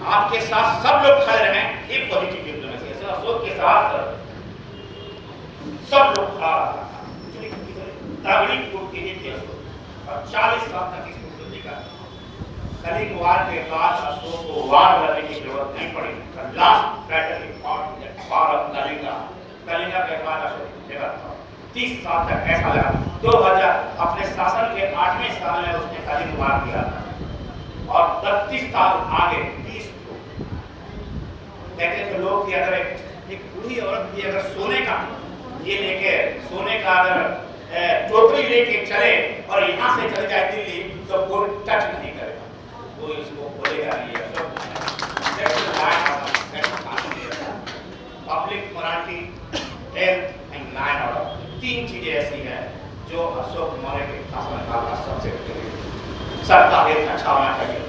आपके साथ सब लोग खड़े रहे, ये पॉजिटिव डिप्लोमेसी है। अशोक के साथ सब लोग खड़ा रहा, तगड़ी कूटनीति थी अशोक और 40 साल तक इस कूटनीति का। कलिंग वार के बाद अशोक को वार लड़ने की जरूरत नहीं पड़ी। Last battle in war of Kalinga के बाद अशोक जगह था 30 साल तक ऐसा लगा। 2000 अपने शासन के 8वें साल में उसने कलिंग वार किया था और 32 साल आगे 30 कहते थे लोग कि अगर एक बूढ़ी औरत भी अगर सोने का ये लेके सोने का अगर टोकरी लेके चले और यहाँ से चले जाए दिल्ली तो कोई टच नहीं करेगा, वो इसको बोलेगा नहीं। Public morality, health and land order, 3 चीजें ऐसी हैं जो अशोक मौर्य के शासनकाल का सबसे सबका हेल्थ अच्छा होना चाहिए।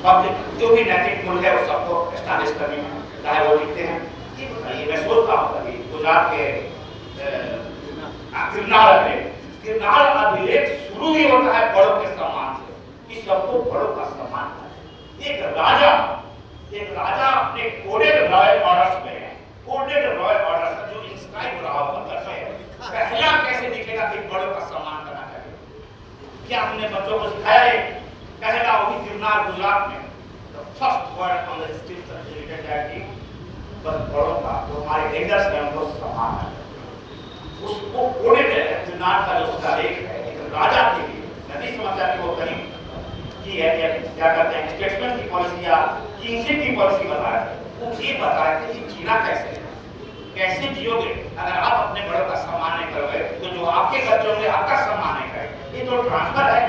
पब्लिक जो भी नैतिक मूल्य है वो सबको एस्टैब्लिश करनी है, चाहे वो लिखते हैं। ये मैं सोचता हूँ कभी गुजरात के किरनाल अभिलेख शुरू ही होता है बड़ों के सम्मान से। इस सबको बड़ों का सम्मान है। एक राजा अपने कोडेड रॉयल ऑर्डर्स में है, कोडेड रॉयल ऑर्डर्स जो इंस्क्राइब रहा होता है, पहला कैसे दिखेगा कि बड़ों का सम्मान करना चाहिए। क्या हमने बच्चों को सिखाया है? पहला वो भी किरनाल गुजरात में first word on the street certificate है कि बड़ों का जो हमारे एल्डर्स हैं उनको सम्मान है। उसको कोडेड है किरनाल का जो उसका लेख है एक राजा के लिए नहीं समझता कि वो करीब की है या क्या कहते हैं स्टेटमेंट की पॉलिसी या किंगशिप की पॉलिसी बता रहे थे। वो ये बता रहे थे कि जीना कैसे जियोगे अगर आप अपने बड़ों का सम्मान नहीं करोगे तो जो आपके बच्चे होंगे आपका सम्मान नहीं करेंगे। ये तो ट्रांसफर है,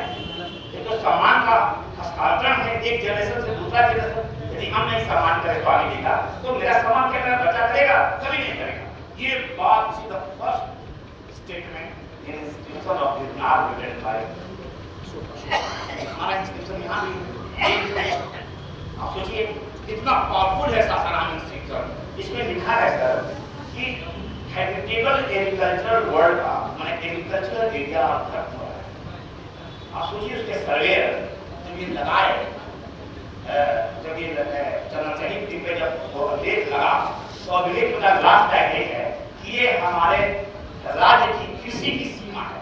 ये तो सम्मान का हस्तांतरण है एक जनरेशन से दूसरा जनरेशन। यदि हम नहीं सम्मान करें स्वामी जी का तो मेरा सम्मान क्या मेरा बच्चा करेगा? कभी नहीं करेगा। ये बात the first statement in inscription of किरनाल रिटन बाय हमारा इंस्क्रिप्शन यहाँ भी आप सोचिए कितना पावरफुल है सासाराम इंस्क्रिप्शन। इसमें लिखा है सर कि हेरिटेबल एग्रीकल्चरल वर्ल्ड का माने एग्रीकल्चरल एरिया खत्म हो रहा है। आप सोचिए उसके सर्वेयर जब ये लगाए जब ये चंदन शहीद दिन पे जब लेख लगा तो अभिलेख का लास्ट टैग है कि ये हमारे राज्य की कृषि की सीमा है।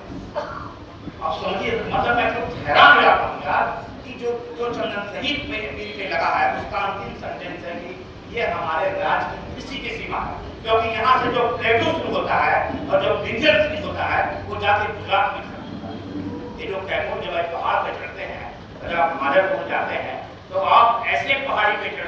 आप समझिए मतलब मैं तो हैरान हो जाता हूँ यार कि जो चंदन शहीद पे लगा है उसका अंतिम सेंटेंस है कि ये हमारे राज्य की कृषि की सीमा है। क्योंकि यहाँ से जो प्लेटो शुरू होता है और जो विंध्य शुरू होता है वो जाके गुजरात में खत्म होता है। ये जो कैमूर जब पहाड़ पे चढ़ते हैं जब आप हिमालय पहुंच जाते हैं तो आप ऐसे पहाड़ी पे